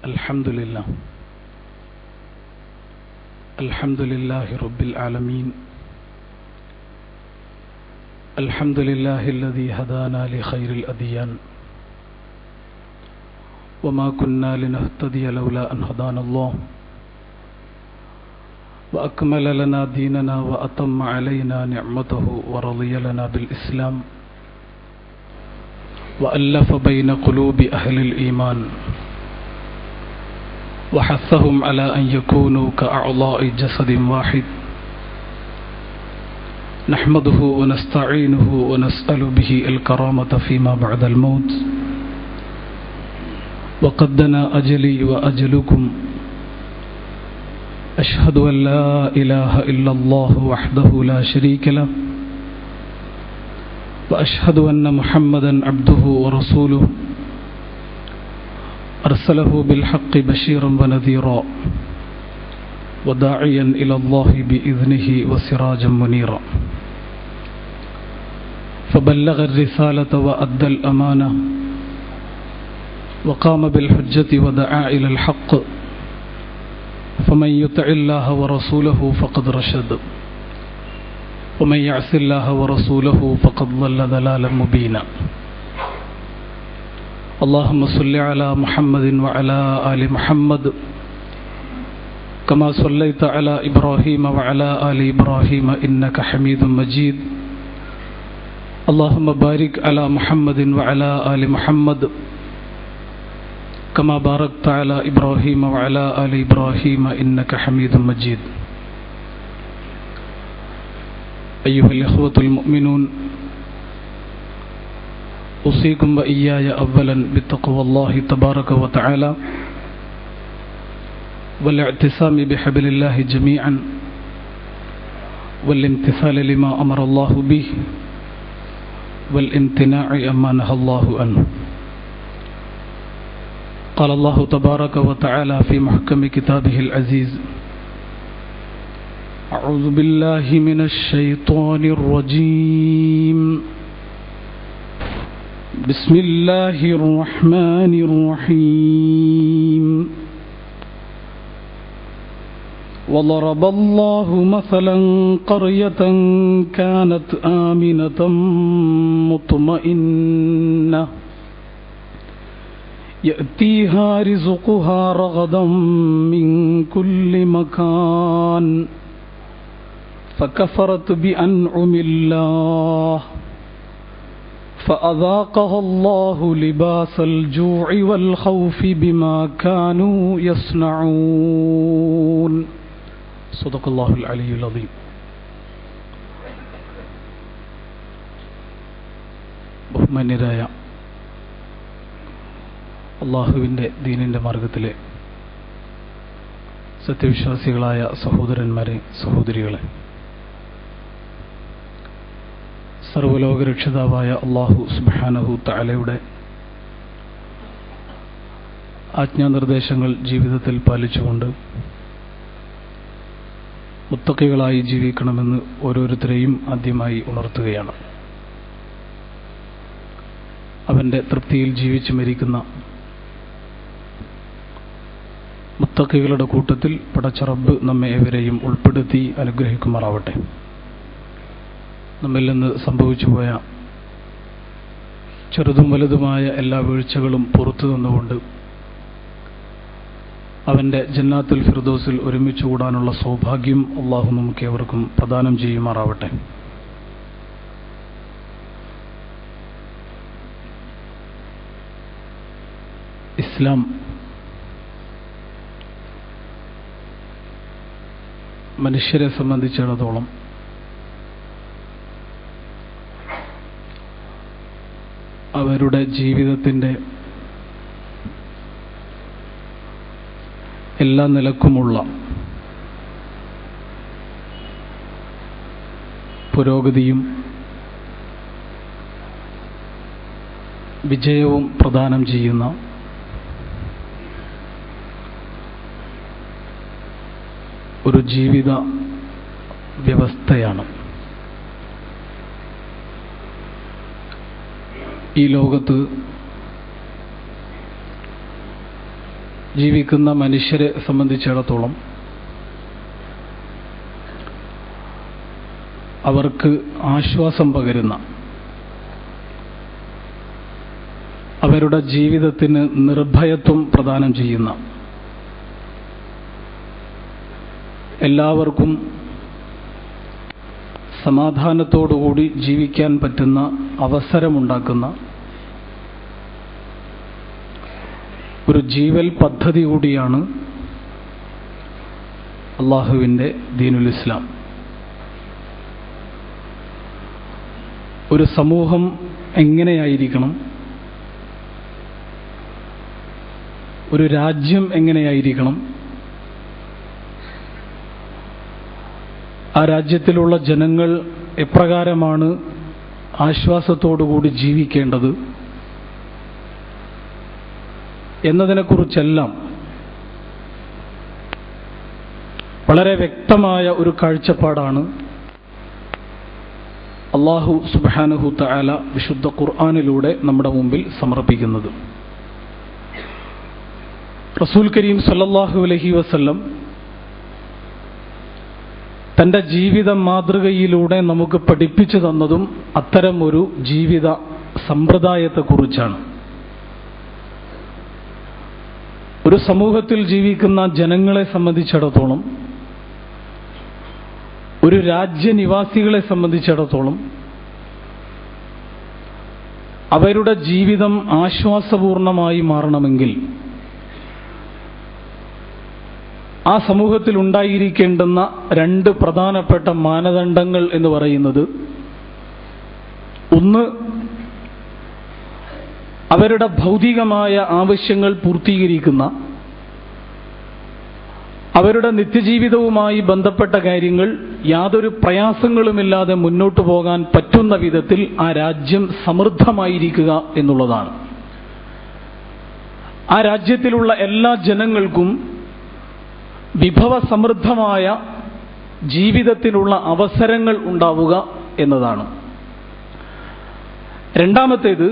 الحمد لله رب العالمين. الحمد لله الذي هدانا لخير الأديان وما كنا لنهتدي لولا أن هدانا الله وأكمل لنا ديننا وأتم علينا نعمته ورضي لنا بالإسلام وألف بين قلوب أهل الإيمان وحثهم على أن يكونوا كأعضاء جسد واحد نحمده ونستعينه ونسأل به الكرامة فيما بعد الموت. وقد دنا أجلي وأجلكم أشهد أن لا إله إلا الله وحده لا شريك له وأشهد أن محمدا عبده ورسوله أرسله بالحق بشيرا ونذيرا وداعيا إلى الله بإذنه وسراجا منيرا فبلغ الرسالة وأدى الأمانة وقام بالحجة ودعا إلى الحق فمن يطع الله ورسوله فقد رشد ومن يعص الله ورسوله فقد ضل ضلالا مبينا. اللهم صل على محمد وعلى آل محمد كما صليت على إبراهيم وعلى آل إبراهيم إنك حميد مجيد. اللهم بارك على محمد وعلى آل محمد كما باركت على إبراهيم وعلى آل إبراهيم إنك حميد مجيد. أيها الإخوة المؤمنون، أوصيكم وإياي أولا بتقوى الله تبارك وتعالى والاعتصام بحبل الله جميعا والامتثال لما أمر الله به والامتناع عما نهى الله عنه. قال الله تبارك وتعالى في محكم كتابه العزيز: أعوذ بالله من الشيطان الرجيم، بسم الله الرحمن الرحيم. وضرب الله مثلا قرية كانت آمنة مطمئنة يأتيها رزقها رغدا من كل مكان فكفرت بأنعم الله فأذاقها الله لباس الجوع والخوف بما كانوا يصنعون. صدق الله العلي العظيم. ബഹുമാന്യരായ അള്ളാഹുവിൻ്റെ ദീനിൻ്റെ മാർഗത്തിലെ സത്യവിശ്വാസികളായ സഹോദരന്മാരെ, സഹോദരികളെ, സർവ്വലോകരക്ഷിതാവായ അള്ളാഹു സുബ്ഹാനഹു തആലയുടെ ആജ്ഞാനിർദ്ദേശങ്ങൾ ജീവിതത്തിൽ പാലിച്ചുകൊണ്ട് മുത്തഖികളായി ജീവിക്കണമെന്ന് ഓരോരുത്തരെയും ആദ്യമായി ഉണർത്തുകയാണ്. അവൻ്റെ തൃപ്തിയിൽ ജീവിച്ചു മരിക്കുന്ന മുത്തഖികളുടെ കൂട്ടത്തിൽ പടച്ച റബ്ബ് നമ്മെ ഏവരെയും ഉൾപ്പെടുത്തി അനുഗ്രഹിക്കുമാറാവട്ടെ. നമ്മിൽ നിന്ന് സംഭവിച്ചുപോയ ചെറുതും വലുതുമായ എല്ലാ വീഴ്ചകളും പുറത്തു നിന്നുകൊണ്ട് അവൻ്റെ ജന്നാത്തുൽ ഫിർദൗസിൽ ഒരുമിച്ച് കൂടാനുള്ള സൗഭാഗ്യം അള്ളാഹു നമുക്ക് ഏവർക്കും പ്രദാനം ചെയ്യുമാറാവട്ടെ. ഇസ്ലാം മനുഷ്യരെ സംബന്ധിച്ചിടത്തോളം അവരുടെ ജീവിതത്തിൻ്റെ എല്ലാ നിലക്കുമുള്ള പുരോഗതിയും വിജയവും പ്രദാനം ചെയ്യുന്ന ഒരു ജീവിത വ്യവസ്ഥയാണ്. ഈ ലോകത്ത് ജീവിക്കുന്ന മനുഷ്യരെ സംബന്ധിച്ചിടത്തോളം അവർക്ക് ആശ്വാസം പകരുന്ന, അവരുടെ ജീവിതത്തിന് നിർഭയത്വം പ്രദാനം ചെയ്യുന്ന, എല്ലാവർക്കും സമാധാനത്തോടുകൂടി ജീവിക്കാൻ പറ്റുന്ന അവസരമുണ്ടാക്കുന്ന ഒരു ജീവൽ പദ്ധതി കൂടിയാണ് അള്ളാഹുവിൻ്റെ ദീനുൽ ഇസ്ലാം. ഒരു സമൂഹം എങ്ങനെയായിരിക്കണം, ഒരു രാജ്യം എങ്ങനെയായിരിക്കണം, ആ രാജ്യത്തിലുള്ള ജനങ്ങൾ എപ്രകാരമാണ് ആശ്വാസത്തോടുകൂടി ജീവിക്കേണ്ടത് എന്നതിനെക്കുറിച്ചെല്ലാം വളരെ വ്യക്തമായ ഒരു കാഴ്ചപ്പാടാണ് അല്ലാഹു സുബ്ഹാനഹു തആല വിശുദ്ധ ഖുർആനിലൂടെ നമ്മുടെ മുമ്പിൽ സമർപ്പിക്കുന്നത്. റസൂൽ കരീം സല്ലല്ലാഹു അലൈഹി വസല്ലം തൻ്റെ ജീവിത മാതൃകയിലൂടെ നമുക്ക് പഠിപ്പിച്ചു തന്നതും അത്തരം ഒരു ജീവിത സമ്പ്രദായത്തെക്കുറിച്ചാണ്. ഒരു സമൂഹത്തിൽ ജീവിക്കുന്ന ജനങ്ങളെ സംബന്ധിച്ചിടത്തോളം, ഒരു രാജ്യനിവാസികളെ സംബന്ധിച്ചിടത്തോളം അവരുടെ ജീവിതം ആശ്വാസപൂർണമായി മാറണമെങ്കിൽ ആ സമൂഹത്തിൽ ഉണ്ടായിരിക്കേണ്ടുന്ന രണ്ട് പ്രധാനപ്പെട്ട മാനദണ്ഡങ്ങൾ എന്ന് പറയുന്നത്, ഒന്ന് അവരുടെ ഭൗതികമായ ആവശ്യങ്ങൾ പൂർത്തീകരിക്കുന്ന, അവരുടെ നിത്യജീവിതവുമായി ബന്ധപ്പെട്ട കാര്യങ്ങൾ യാതൊരു പ്രയാസങ്ങളുമില്ലാതെ മുന്നോട്ടു പോകാൻ പറ്റുന്ന വിധത്തിൽ ആ രാജ്യം സമൃദ്ധമായിരിക്കുക എന്നുള്ളതാണ്. ആ രാജ്യത്തിലുള്ള എല്ലാ ജനങ്ങൾക്കും വിഭവസമൃദ്ധമായ ജീവിതത്തിനുള്ള അവസരങ്ങൾ ഉണ്ടാവുക എന്നതാണ്. രണ്ടാമത്തേത്,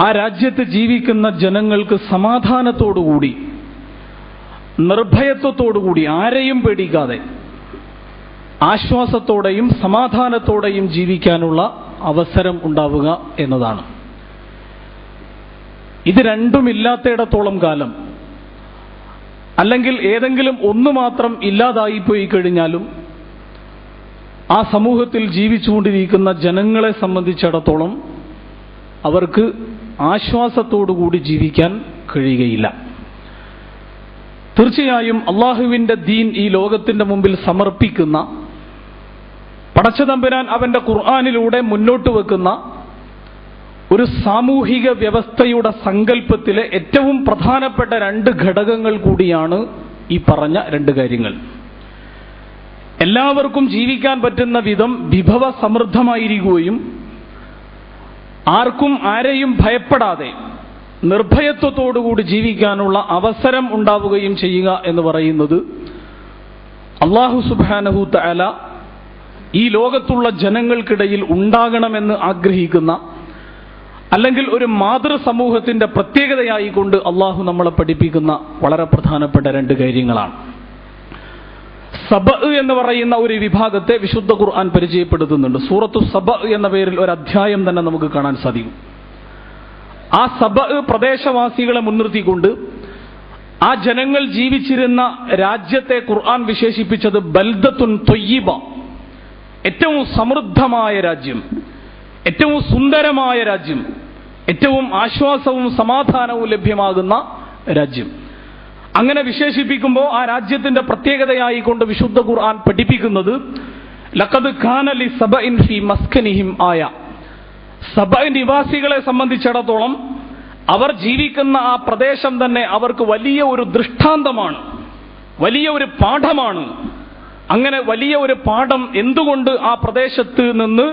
ആ രാജ്യത്ത് ജീവിക്കുന്ന ജനങ്ങൾക്ക് സമാധാനത്തോടുകൂടി, നിർഭയത്വത്തോടുകൂടി, ആരെയും പേടിക്കാതെ ആശ്വാസത്തോടെയും സമാധാനത്തോടെയും ജീവിക്കാനുള്ള അവസരം ഉണ്ടാവുക എന്നതാണ്. ഇത് രണ്ടുമില്ലാത്തിടത്തോളം കാലം, അല്ലെങ്കിൽ ഏതെങ്കിലും ഒന്ന് മാത്രം ഇല്ലാതായിപ്പോയി കഴിഞ്ഞാലും ആ സമൂഹത്തിൽ ജീവിച്ചുകൊണ്ടിരിക്കുന്ന ജനങ്ങളെ സംബന്ധിച്ചിടത്തോളം അവർക്ക് ആശ്വാസത്തോടുകൂടി ജീവിക്കാൻ കഴിയുകയില്ല. തീർച്ചയായും അള്ളാഹുവിൻ്റെ ദീൻ ഈ ലോകത്തിന്റെ മുമ്പിൽ സമർപ്പിക്കുന്ന, പടച്ചതമ്പുരാൻ അവന്റെ ഖുർആനിലൂടെ മുന്നോട്ട് വെക്കുന്ന ഒരു സാമൂഹിക വ്യവസ്ഥയുടെ സങ്കല്പത്തിലെ ഏറ്റവും പ്രധാനപ്പെട്ട രണ്ട് ഘടകങ്ങൾ കൂടിയാണ് ഈ പറഞ്ഞ രണ്ട് കാര്യങ്ങൾ. എല്ലാവർക്കും ജീവിക്കാൻ പറ്റുന്ന വിധം വിഭവ സമൃദ്ധമായിരിക്കുകയും ആർക്കും ആരെയും ഭയപ്പെടാതെ നിർഭയത്വത്തോടുകൂടി ജീവിക്കാനുള്ള അവസരം ഉണ്ടാവുകയും ചെയ്യുക എന്ന് പറയുന്നത് അല്ലാഹു സുബ്ഹാനഹു തആല ഈ ലോകത്തുള്ള ജനങ്ങൾക്കിടയിൽ ഉണ്ടാകണമെന്ന് ആഗ്രഹിക്കുന്ന, അല്ലെങ്കിൽ ഒരു മാതൃ സമൂഹത്തിന്റെ പ്രത്യേകതയായിക്കൊണ്ട് അള്ളാഹു നമ്മളെ പഠിപ്പിക്കുന്ന വളരെ പ്രധാനപ്പെട്ട രണ്ട് കാര്യങ്ങളാണ്. സബഅ എന്ന് പറയുന്ന ഒരു വിഭാഗത്തെ വിശുദ്ധ ഖുർആൻ പരിചയപ്പെടുത്തുന്നുണ്ട്. സൂറത്തു സബഅ എന്ന പേരിൽ ഒരു അധ്യായം തന്നെ നമുക്ക് കാണാൻ സാധിക്കും. ആ സബഅ പ്രദേശവാസികളെ മുൻനിർത്തിക്കൊണ്ട് ആ ജനങ്ങൾ ജീവിച്ചിരുന്ന രാജ്യത്തെ ഖുർആൻ വിശേഷിപ്പിച്ചത് ബൽദത്തുൻ ത്വയ്യിബ, ഏറ്റവും സമൃദ്ധമായ രാജ്യം, ഏറ്റവും സുന്ദരമായ രാജ്യം, ഏറ്റവും ആശ്വാസവും സമാധാനവും ലഭ്യമാകുന്ന രാജ്യം. അങ്ങനെ വിശേഷിപ്പിക്കുമ്പോൾ ആ രാജ്യത്തിന്റെ പ്രത്യേകതയായി കൊണ്ട് വിശുദ്ധ ഖുർആൻ പഠിപ്പിക്കുന്നത് ലഖദ് കാന ലി സബഇൻ ഫീ മസ്കനിഹിം ആയ. സബഅ നിവാസികളെ സംബന്ധിച്ചിടത്തോളം അവർ ജീവിക്കുന്ന ആ പ്രദേശം തന്നെ അവർക്ക് വലിയ ഒരു ദൃഷ്ടാന്തമാണ്, വലിയ ഒരു പാഠമാണ്. അങ്ങനെ വലിയ ഒരു പാഠം എന്തുകൊണ്ട് ആ പ്രദേശത്ത് നിന്ന്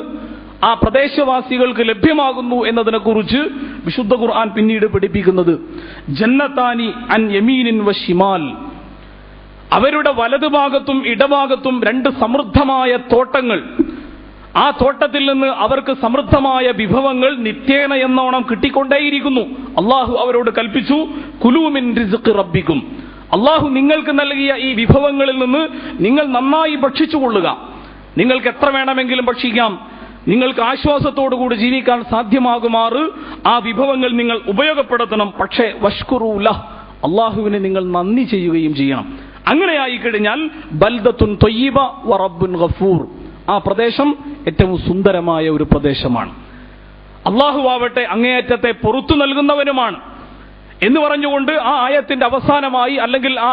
ആ പ്രദേശവാസികൾക്ക് ലഭ്യമാകുന്നു എന്നതിനെക്കുറിച്ച് വിശുദ്ധ ഖുർആൻ പിന്നീട് പഠിപ്പിക്കുന്നത് ജന്നതാനി അൻ യമീനിൻ വ ശിമാൽ, അവരുടെ വലതുഭാഗത്തും ഇടഭാഗത്തും രണ്ട് സമൃദ്ധമായ തോട്ടങ്ങൾ, ആ തോട്ടത്തിൽ നിന്ന് അവർക്ക് സമൃദ്ധമായ വിഭവങ്ങൾ നിത്യേന എന്നോണം കിട്ടിക്കൊണ്ടേയിരിക്കുന്നു. അള്ളാഹു അവരോട് കൽപ്പിച്ചു, കുലൂ മിൻ റിസ്ഖി റബ്ബിക്കും, അള്ളാഹു നിങ്ങൾക്ക് നൽകിയ ഈ വിഭവങ്ങളിൽ നിന്ന് നിങ്ങൾ നന്നായി ഭക്ഷിച്ചുകൊള്ളുക. നിങ്ങൾക്ക് എത്ര വേണമെങ്കിലും ഭക്ഷിക്കാം. നിങ്ങൾക്ക് ആശ്വാസത്തോടുകൂടി ജീവിക്കാൻ സാധ്യമാകുമാറ് ആ വിഭവങ്ങൾ നിങ്ങൾ ഉപയോഗപ്പെടുത്തണം. പക്ഷേ വഷ്കുറൂ ലഹ്, അള്ളാഹുവിന് നിങ്ങൾ നന്ദി ചെയ്യുകയും ചെയ്യണം. അങ്ങനെയായി കഴിഞ്ഞാൽ ബൽദത്തുൻ ത്വയ്യിബ വ റബ്ബുൻ ഗഫൂർ, ആ പ്രദേശം ഏറ്റവും സുന്ദരമായ ഒരു പ്രദേശമാണ്. അള്ളാഹു ആവട്ടെ അങ്ങേയറ്റത്തെ പൊറുത്തു നൽകുന്നവനുമാണ് എന്ന് പറഞ്ഞുകൊണ്ട് ആ ആയത്തിന്റെ അവസാനമായി, അല്ലെങ്കിൽ ആ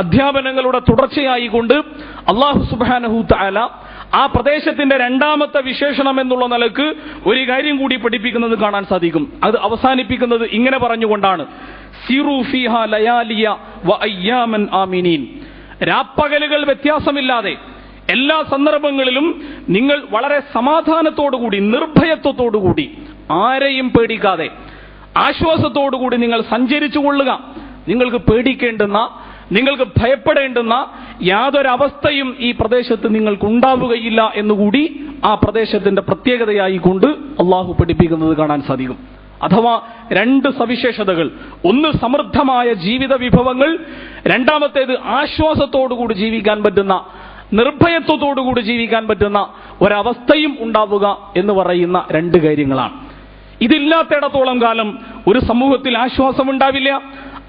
അധ്യാപനങ്ങളുടെ തുടർച്ചയായി കൊണ്ട് അള്ളാഹു സുബ്ഹാനഹു തആല ആ പ്രദേശത്തിന്റെ രണ്ടാമത്തെ വിശേഷണം എന്നുള്ള നിലക്ക് ഒരു കാര്യം കൂടി പഠിപ്പിക്കുന്നത് കാണാൻ സാധിക്കും. അത് അവസാനിപ്പിക്കുന്നത് ഇങ്ങനെ പറഞ്ഞുകൊണ്ടാണ്, സിറു ഫീഹാ ലയാലിയ വ അയ്യാമൻ ആമിനീൻ. രാപ്പകലുകൾ വ്യത്യാസമില്ലാതെ എല്ലാ സന്ദർഭങ്ങളിലും നിങ്ങൾ വളരെ സമാധാനത്തോടുകൂടി, നിർഭയത്വത്തോടുകൂടി, ആരെയും പേടിക്കാതെ ആശ്വാസത്തോടുകൂടി നിങ്ങൾ സഞ്ചരിച്ചു കൊള്ളുക. നിങ്ങൾക്ക് പേടിക്കേണ്ടുന്ന, നിങ്ങൾക്ക് ഭയപ്പെടേണ്ടുന്ന യാതൊരവസ്ഥയും ഈ പ്രദേശത്ത് നിങ്ങൾക്ക് ഉണ്ടാവുകയില്ല എന്നുകൂടി ആ പ്രദേശത്തിന്റെ പ്രത്യേകതയായി കൊണ്ട് അള്ളാഹു പഠിപ്പിക്കുന്നത് കാണാൻ സാധിക്കും. അഥവാ രണ്ട് സവിശേഷതകൾ: ഒന്ന് സമൃദ്ധമായ ജീവിത വിഭവങ്ങൾ, രണ്ടാമത്തേത് ആശ്വാസത്തോടുകൂടി ജീവിക്കാൻ പറ്റുന്ന, നിർഭയത്വത്തോടുകൂടി ജീവിക്കാൻ പറ്റുന്ന ഒരവസ്ഥയും ഉണ്ടാവുക എന്ന് പറയുന്ന രണ്ട് കാര്യങ്ങളാണ്. ഇതില്ലാത്തിടത്തോളം കാലം ഒരു സമൂഹത്തിൽ ആശ്വാസം ഉണ്ടാവില്ല.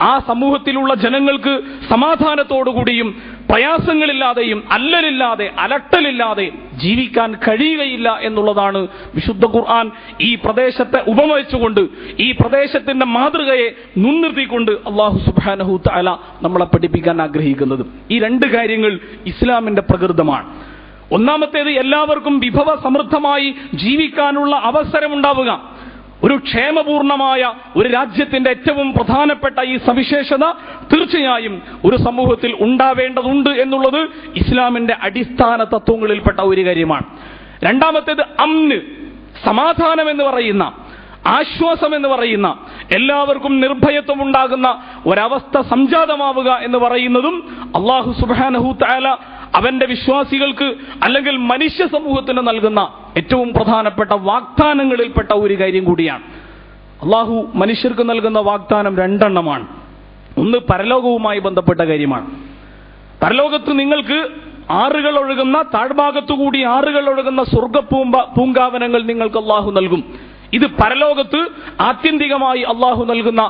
ആ സമൂഹത്തിലുള്ള ജനങ്ങൾക്ക് സമാധാനത്തോടുകൂടിയും പ്രയാസങ്ങളില്ലാതെയും അല്ലലില്ലാതെ അലട്ടലില്ലാതെ ജീവിക്കാൻ കഴിയുകയില്ല എന്നുള്ളതാണ് വിശുദ്ധ ഖുർആൻ ഈ പ്രദേശത്തെ ഉപമവെച്ചുകൊണ്ട്, ഈ പ്രദേശത്തിന്റെ മാതൃകയെ മുൻനിർത്തിക്കൊണ്ട് അല്ലാഹു സുബ്ഹാനഹു തആല നമ്മളെ പഠിപ്പിക്കാൻ ആഗ്രഹിക്കുന്നത്. ഈ രണ്ട് കാര്യങ്ങൾ ഇസ്ലാമിന്റെ പ്രകൃതമാണ്. ഒന്നാമത്തേത്, എല്ലാവർക്കും വിഭവ സമൃദ്ധമായി ജീവിക്കാനുള്ള അവസരമുണ്ടാവുക. ഒരു ക്ഷേമപൂർണമായ ഒരു രാജ്യത്തിന്റെ ഏറ്റവും പ്രധാനപ്പെട്ട ഈ സവിശേഷത തീർച്ചയായും ഒരു സമൂഹത്തിൽ ഉണ്ടാവേണ്ടതുണ്ട് എന്നുള്ളത് ഇസ്ലാമിന്റെ അടിസ്ഥാന തത്വങ്ങളിൽപ്പെട്ട ഒരു കാര്യമാണ്. രണ്ടാമത്തേത് അംന്, സമാധാനം എന്ന് പറയുന്ന, ആശ്വാസം എന്ന് പറയുന്ന, എല്ലാവർക്കും നിർഭയത്വം ഉണ്ടാകുന്ന ഒരവസ്ഥ സംജാതമാവുക എന്ന് പറയുന്നതും അല്ലാഹു സുബ്ഹാനഹു തആല അവന്റെ വിശ്വാസികൾക്ക് അല്ലെങ്കിൽ മനുഷ്യ സമൂഹത്തിന് നൽകുന്ന ഏറ്റവും പ്രധാനപ്പെട്ട വാഗ്ദാനങ്ങളിൽപ്പെട്ട ഒരു കാര്യം കൂടിയാണ്. അള്ളാഹു മനുഷ്യർക്ക് നൽകുന്ന വാഗ്ദാനം രണ്ടെണ്ണമാണ്. ഒന്ന് പരലോകവുമായി ബന്ധപ്പെട്ട കാര്യമാണ്. പരലോകത്ത് നിങ്ങൾക്ക് ആറുകൾ ഒഴുകുന്ന, താഴ്ഭാഗത്തുകൂടി ആറുകൾ ഒഴുകുന്ന സ്വർഗ പൂങ്കാവനങ്ങൾ നിങ്ങൾക്ക് അള്ളാഹു നൽകും. ഇത് പരലോകത്ത് ആത്യന്തികമായി അള്ളാഹു നൽകുന്ന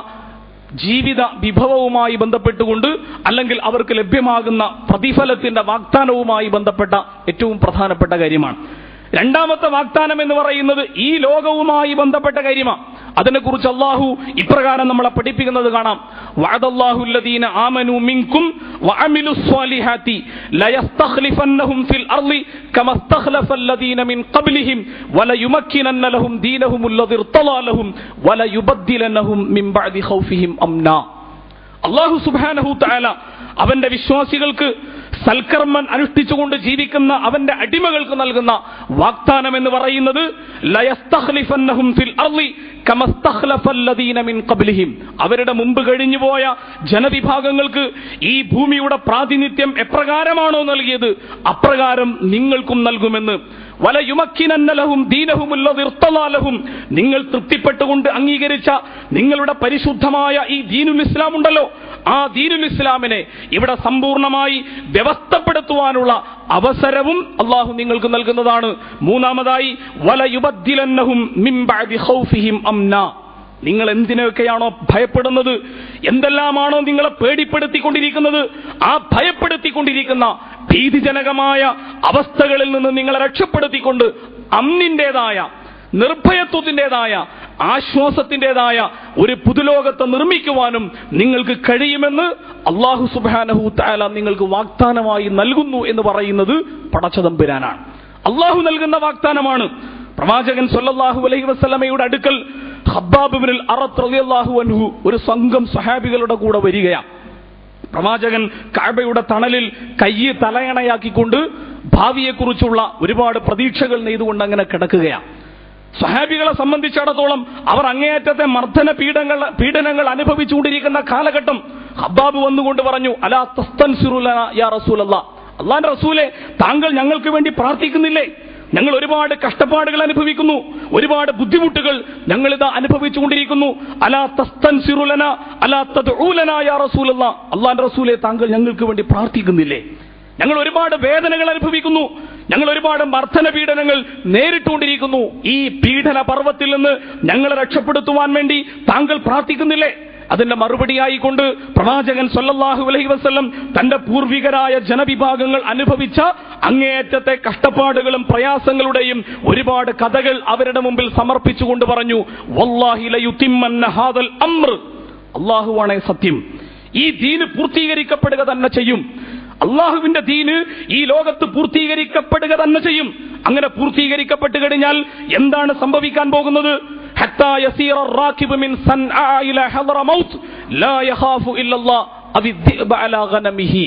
ജീവിത വിഭവവുമായി ബന്ധപ്പെട്ടുകൊണ്ട്, അല്ലെങ്കിൽ അവർക്ക് ലഭ്യമാകുന്ന പ്രതിഫലത്തിന്റെ വാഗ്ദാനവുമായി ബന്ധപ്പെട്ട ഏറ്റവും പ്രധാനപ്പെട്ട കാര്യമാണ്. രണ്ടാമത്തെ വാഗ്ദാനം എന്ന് പറയുന്നത് ഈ ലോകവുമായി ബന്ധപ്പെട്ട കാര്യമാണ്. അതിനെക്കുറിച്ച് അള്ളാഹു ഇപ്രകാരം നമ്മളെ പഠിപ്പിക്കുന്നത് കാണാം: വഅദല്ലാഹു അല്ലദീന ആമനൂ മിൻകും വഅമിലുസ് സ്വാലിഹാത്തി ലയസ്തഖ്ലിഫന്നഹും ഫിൽ അർളി കമസ്തഖ്ലഫല്ലദീന മിൻ ഖബ്ലിഹിം വലയുമക്കിനന്ന ലഹും ദീനഹുമുല്ലദി ഇർതളാ ലഹും വലയുബദ്ദിലന്നഹും മിൻ ബഅദി ഖൗഫിഹിം അംനാ. അല്ലാഹു സുബ്ഹാനഹു തആല അവന്റെ വിശ്വാസികൾക്ക് സൽക്കർമ്മം അനുഷ്ഠിച്ചുകൊണ്ട് ജീവിക്കുന്ന അവന്റെ അടിമകൾക്ക് നൽകുന്ന വാഗ്ദാനം എന്ന് പറയുന്നത് ലയസ്തഖ്ലിഫന്നഹും ഫിൽ അർളി കമസ്തഖ്ലഫല്ലദീന മിൻ ഖബ്ലിഹിം. അവരുടെ മുമ്പ് കഴിഞ്ഞുപോയ ജനവിഭാഗങ്ങൾക്ക് ഈ ഭൂമിയുടെ പ്രാതിനിധ്യം എപ്രകാരമാണോ നൽകിയത് അപ്രകാരം നിങ്ങൾക്കും നൽകുമെന്ന്. വലയുമക്കിനന്ന ലഹും ദീനഹുമുല്ലദി ഇർതളാ ലഹും, നിങ്ങൾ തൃപ്തിപ്പെട്ടുകൊണ്ട് അംഗീകരിച്ച നിങ്ങളുടെ പരിശുദ്ധമായ ഈ ദീനുൽ ഇസ്ലാം ഉണ്ടല്ലോ, ആ ദീനുൽ ഇസ്ലാമിനെ ഇവിടെ സമ്പൂർണമായി വ്യവസ്ഥപ്പെടുത്തുവാനുള്ള അവസരവും അള്ളാഹു നിങ്ങൾക്ക് നൽകുന്നതാണ്. മൂന്നാമതായി വലയുബദ്ദിലന്നഹും മിൻ ബഅദി ഖൗഫിഹിം അംനാ. നിങ്ങൾ എന്തിനൊക്കെയാണോ ഭയപ്പെടുന്നത്, എന്തെല്ലാമാണോ നിങ്ങളെ പേടിപ്പെടുത്തിക്കൊണ്ടിരിക്കുന്നത്, ആ ഭയപ്പെടുത്തിക്കൊണ്ടിരിക്കുന്ന ഭീതിജനകമായ അവസ്ഥകളിൽ നിന്ന് നിങ്ങളെ രക്ഷപ്പെടുത്തിക്കൊണ്ട് അമ്നിന്റേതായ, നിർഭയത്വത്തിന്റേതായ, ആശ്വാസത്തിന്റേതായ ഒരു പുതുലോകത്തെ നിർമ്മിക്കുവാനും നിങ്ങൾക്ക് കഴിയുമെന്ന് അല്ലാഹു സുബ്ഹാനഹു തആല നിങ്ങൾക്ക് വാഗ്ദാനമായി നൽകുന്നു എന്ന് പറയുന്നത് പടച്ചതമ്പുരാനാണ്. അല്ലാഹു നൽകുന്ന വാഗ്ദാനമാണ്. പ്രവാചകൻ സല്ലല്ലാഹു അലൈഹി വസല്ലമയുടെ അടുക്കൽ ഖബ്ബാബ് ഇബ്നുൽ അറത്ത് റളിയല്ലാഹു അൻഹു ഒരു സംഘം സ്വഹാബികളുടെ കൂടെ വരികയാണ്. പ്രവാചകൻ കഅബയുടെ തണലിൽ കൈ തലയണയാക്കിക്കൊണ്ട് ഭാവിയെക്കുറിച്ചുള്ള ഒരുപാട് പ്രതീക്ഷകൾ നെയ്തുകൊണ്ട് അങ്ങനെ കിടക്കുകയാണ്. സ്വഹാബികളെ സംബന്ധിച്ചിടത്തോളം അവർ അങ്ങേയറ്റത്തെ മർദ്ദന പീഡനങ്ങൾ അനുഭവിച്ചുകൊണ്ടിരിക്കുന്ന കാലഘട്ടം. ഖബ്ബാബ് വന്നുകൊണ്ട് പറഞ്ഞു, അലാ തസ്തൻസിറു ലനാ യാ റസൂലല്ലാഹ്, അല്ലാഹുവിന്റെ റസൂലേ, താങ്കൾ ഞങ്ങൾക്ക് വേണ്ടി പ്രാർത്ഥിക്കുന്നില്ലേ? ഞങ്ങൾ ഒരുപാട് കഷ്ടപ്പാടുകൾ അനുഭവിക്കുന്നു, ഒരുപാട് ബുദ്ധിമുട്ടുകൾ ഞങ്ങളിതാ അനുഭവിച്ചുകൊണ്ടിരിക്കുന്നു. അലാ തസ്തൻസിറു ലനാ അലാ തദ്ഉ ലനാ യാ റസൂലല്ലാഹ്, അല്ലാഹുവിന്റെ റസൂലേ താങ്കൾ ഞങ്ങൾക്ക് വേണ്ടി പ്രാർത്ഥിക്കുന്നില്ലേ? ഞങ്ങൾ ഒരുപാട് വേദനകൾ അനുഭവിക്കുന്നു, ഞങ്ങൾ ഒരുപാട് മർദ്ദന പീഡനങ്ങൾ നേരിട്ടുകൊണ്ടിരിക്കുന്നു. ഈ പീഡന പർവ്വത്തിൽ നിന്ന് ഞങ്ങളെ രക്ഷപ്പെടുത്തുവാൻ വേണ്ടി താങ്കൾ പ്രാർത്ഥിക്കുന്നില്ലേ? അതിന്റെ മറുപടിയായിക്കൊണ്ട് പ്രവാചകൻ സല്ലല്ലാഹു അലൈഹി വസല്ലം തന്റെ പൂർവികരായ ജനവിഭാഗങ്ങൾ അനുഭവിച്ച അങ്ങേയറ്റത്തെ കഷ്ടപ്പാടുകളും പ്രയാസങ്ങളുടെയും ഒരുപാട് കഥകൾ അവരുടെ മുമ്പിൽ സമർപ്പിച്ചുകൊണ്ട് പറഞ്ഞു, വല്ലാഹി ലയുതിമ്മന്ന ഹാദൽ അംർ, അല്ലാഹുവാണേ സത്യം, ഈ ദീന് പൂർത്തീകരിക്കപ്പെടുക തന്നെ ചെയ്യും. അള്ളാഹുവിന്റെ ദീന് ഈ ലോകത്ത് പൂർത്തീകരിക്കപ്പെടുക തന്നെ ചെയ്യും. അങ്ങനെ പൂർത്തീകരിക്കപ്പെട്ടു കഴിഞ്ഞാൽ എന്താണ് സംഭവിക്കാൻ പോകുന്നത്? ഹത്താ യസീറ റാകിബു മിൻ സൻആ ഇലാ ഹദ്റമൗത്ത് ലാ യഖാഫു ഇല്ലല്ലാഹ് അവിദ്ദിബ അലാ ഗനമിഹി.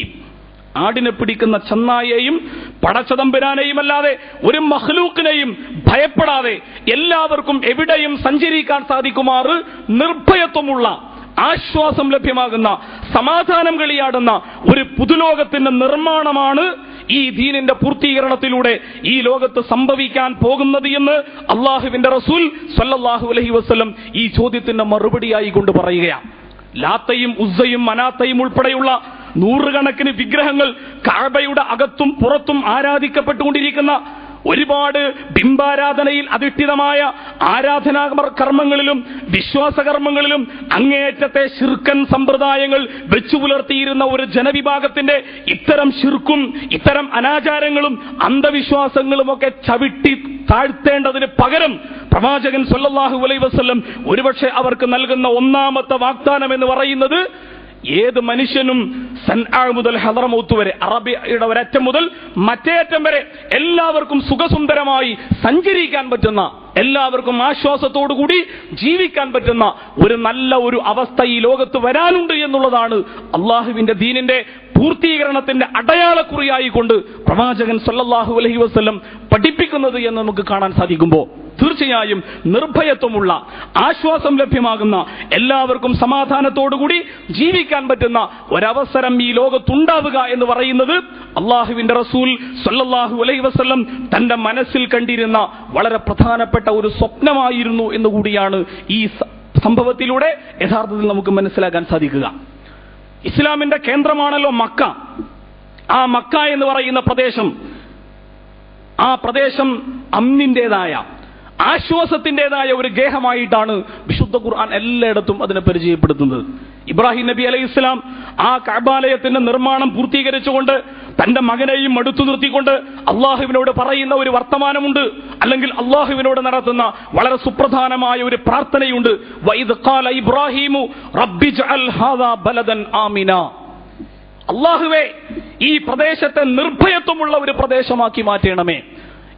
ആടിനെ പിടിക്കുന്ന ചെന്നായെയും പടച്ചതമ്പുരാനെയും അല്ലാതെ ഒരു മഖ്ലൂഖിനെയും ഭയപ്പെടാതെ എല്ലാവർക്കും എവിടെയും സഞ്ചരിക്കാൻ സാധിക്കുമാറ് നിർഭയത്വമുള്ള, ആശ്വാസം ലഭ്യമാകുന്ന, സമാധാനം കളിയാടുന്ന ഒരു പുതുലോകത്തിന്റെ നിർമ്മാണമാണ് ഈ ദീനിന്റെ പൂർത്തീകരണത്തിലൂടെ ഈ ലോകത്ത് സംഭവിക്കാൻ പോകുന്നത് എന്ന് അള്ളാഹുവിന്റെ റസൂൽ സല്ലല്ലാഹു അലൈഹി വസല്ലം ഈ ചോദ്യത്തിന്റെ മറുപടിയായി കൊണ്ട് പറയുകയാണ്. ലാത്തയും ഉസ്സയും മനാത്തയും ഉൾപ്പെടെയുള്ള നൂറുകണക്കിന് വിഗ്രഹങ്ങൾ കഅബയുടെ അകത്തും പുറത്തും ആരാധിക്കപ്പെട്ടുകൊണ്ടിരിക്കുന്ന, ഒരുപാട് ബിംബാരാധനയിൽ അധിഷ്ഠിതമായ ആരാധനാ കർമ്മങ്ങളിലും വിശ്വാസകർമ്മങ്ങളിലും അങ്ങേയറ്റത്തെ ശിർക്കൻ സമ്പ്രദായങ്ങൾ വെച്ചു പുലർത്തിയിരുന്ന ഒരു ജനവിഭാഗത്തിന്റെ ഇത്തരം ശിർക്കും ഇത്തരം അനാചാരങ്ങളും അന്ധവിശ്വാസങ്ങളും ഒക്കെ ചവിട്ടി താഴ്ത്തേണ്ടതിന് പകരം പ്രവാചകൻ സല്ലല്ലാഹു അലൈഹി വസല്ലം ഒരുപക്ഷെ അവർക്ക് നൽകുന്ന ഒന്നാമത്തെ വാഗ്ദാനം എന്ന് പറയുന്നത്, ഏത് മനുഷ്യനും സൻആ മുതൽ ഹദ്റമൗത്ത് വരെ, അറബിയുടെ ഒരറ്റം മുതൽ മറ്റേ അറ്റം വരെ എല്ലാവർക്കും സുഖസുന്ദരമായി സഞ്ചരിക്കാൻ പറ്റുന്ന, എല്ലാവർക്കും ആശ്വാസത്തോടുകൂടി ജീവിക്കാൻ പറ്റുന്ന ഒരു അവസ്ഥ ഈ ലോകത്ത് വരാനുണ്ട് എന്നുള്ളതാണ് അള്ളാഹുവിന്റെ ദീനിന്റെ പൂർത്തീകരണത്തിന്റെ അടയാളക്കുറിയായി കൊണ്ട് പ്രവാചകൻ സല്ലല്ലാഹു അലൈഹി വസല്ലം പഠിപ്പിക്കുന്നത് എന്ന് നമുക്ക് കാണാൻ സാധിക്കുമ്പോൾ തീർച്ചയായും നിർഭയത്വമുള്ള, ആശ്വാസം ലഭ്യമാകുന്ന, എല്ലാവർക്കും സമാധാനത്തോടുകൂടി ജീവിക്കാൻ പറ്റുന്ന ഒരവസരം ഈ ലോകത്തുണ്ടാവുക എന്ന് പറയുന്നത് അള്ളാഹുവിന്റെ റസൂൽ സല്ലല്ലാഹു അലൈഹി വസല്ലം തന്റെ മനസ്സിൽ കണ്ടിരുന്ന വളരെ പ്രധാനപ്പെട്ട ഒരു സ്വപ്നമായിരുന്നു എന്നുകൂടിയാണ് ഈ സംഭവത്തിലൂടെ യഥാർത്ഥത്തിൽ നമുക്ക് മനസ്സിലാക്കാൻ സാധിക്കുക. ഇസ്ലാമിന്റെ കേന്ദ്രമാണല്ലോ മക്ക. ആ മക്ക എന്ന് പറയുന്ന പ്രദേശം, ആ പ്രദേശം അമ്നിന്റേതായ, ആശ്വാസത്തിന്റേതായ ഒരു ഗേഹമായിട്ടാണ് വിശുദ്ധ ഖുർആൻ എല്ലായിടത്തും അതിനെ പരിചയപ്പെടുത്തുന്നത്. ഇബ്രാഹിം നബി അലൈഹി ഇസ്ലാം ആ കഅബാലയത്തിന്റെ നിർമ്മാണം പൂർത്തീകരിച്ചുകൊണ്ട് തന്റെ മകനെയും അടുത്തു നിർത്തിക്കൊണ്ട് അള്ളാഹുവിനോട് പറയുന്ന ഒരു വർത്തമാനമുണ്ട്, അല്ലെങ്കിൽ അള്ളാഹുവിനോട് നടത്തുന്ന വളരെ സുപ്രധാനമായ ഒരു പ്രാർത്ഥനയുണ്ട്. വഇദ് ഖാല ഇബ്രാഹിമു റബ്ബി ജഅൽ ഹാദാ ബലദൻ ആമിന. അള്ളാഹുവേ, ഈ പ്രദേശത്തെ നിർഭയത്വമുള്ള ഒരു പ്രദേശമാക്കി മാറ്റണമേ,